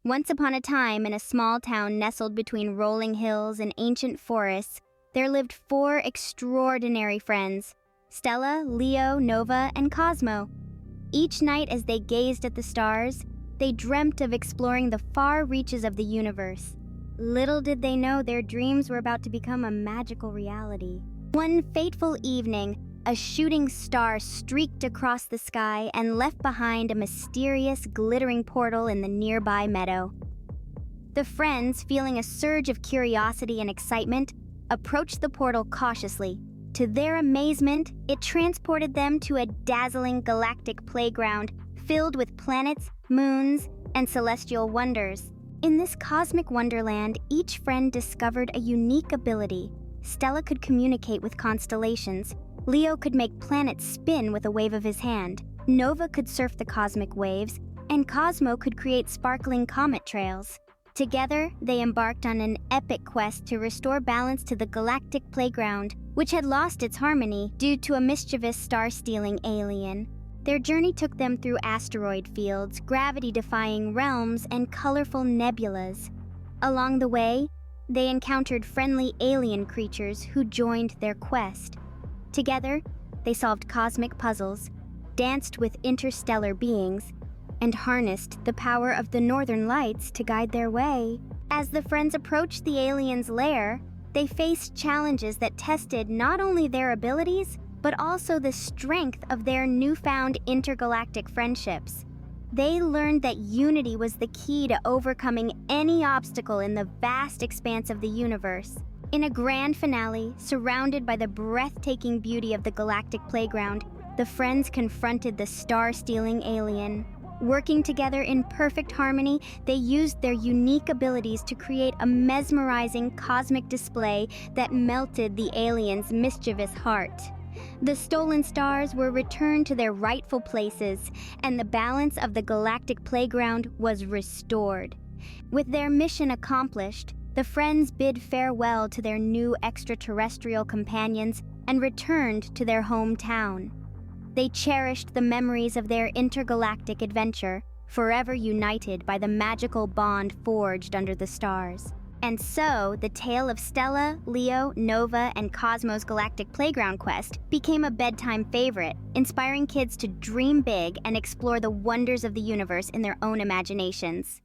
Once upon a time, in a small town nestled between rolling hills and ancient forests, there lived four extraordinary friends: Stella, Leo, Nova, and Cosmo. Each night as they gazed at the stars, they dreamt of exploring the far reaches of the universe. Little did they know their dreams were about to become a magical reality. One fateful evening, a shooting star streaked across the sky and left behind a mysterious, glittering portal in the nearby meadow. The friends, feeling a surge of curiosity and excitement, approached the portal cautiously. To their amazement, it transported them to a dazzling galactic playground filled with planets, moons, and celestial wonders. In this cosmic wonderland, each friend discovered a unique ability. Stella could communicate with constellations. Leo could make planets spin with a wave of his hand. Nova could surf the cosmic waves, and Cosmo could create sparkling comet trails. Together, they embarked on an epic quest to restore balance to the Galactic Playground, which had lost its harmony due to a mischievous star-stealing alien. Their journey took them through asteroid fields, gravity-defying realms, and colorful nebulas. Along the way, they encountered friendly alien creatures who joined their quest. Together, they solved cosmic puzzles, danced with interstellar beings, and harnessed the power of the northern lights to guide their way. As the friends approached the aliens' lair, they faced challenges that tested not only their abilities, but also the strength of their newfound intergalactic friendships. They learned that unity was the key to overcoming any obstacle in the vast expanse of the universe. In a grand finale, surrounded by the breathtaking beauty of the Galactic Playground, the friends confronted the star-stealing alien. Working together in perfect harmony, they used their unique abilities to create a mesmerizing cosmic display that melted the alien's mischievous heart. The stolen stars were returned to their rightful places, and the balance of the Galactic Playground was restored. With their mission accomplished, the friends bid farewell to their new extraterrestrial companions and returned to their hometown. They cherished the memories of their intergalactic adventure, forever united by the magical bond forged under the stars. And so, the tale of Stella, Leo, Nova, and Cosmo's Galactic Playground quest became a bedtime favorite, inspiring kids to dream big and explore the wonders of the universe in their own imaginations.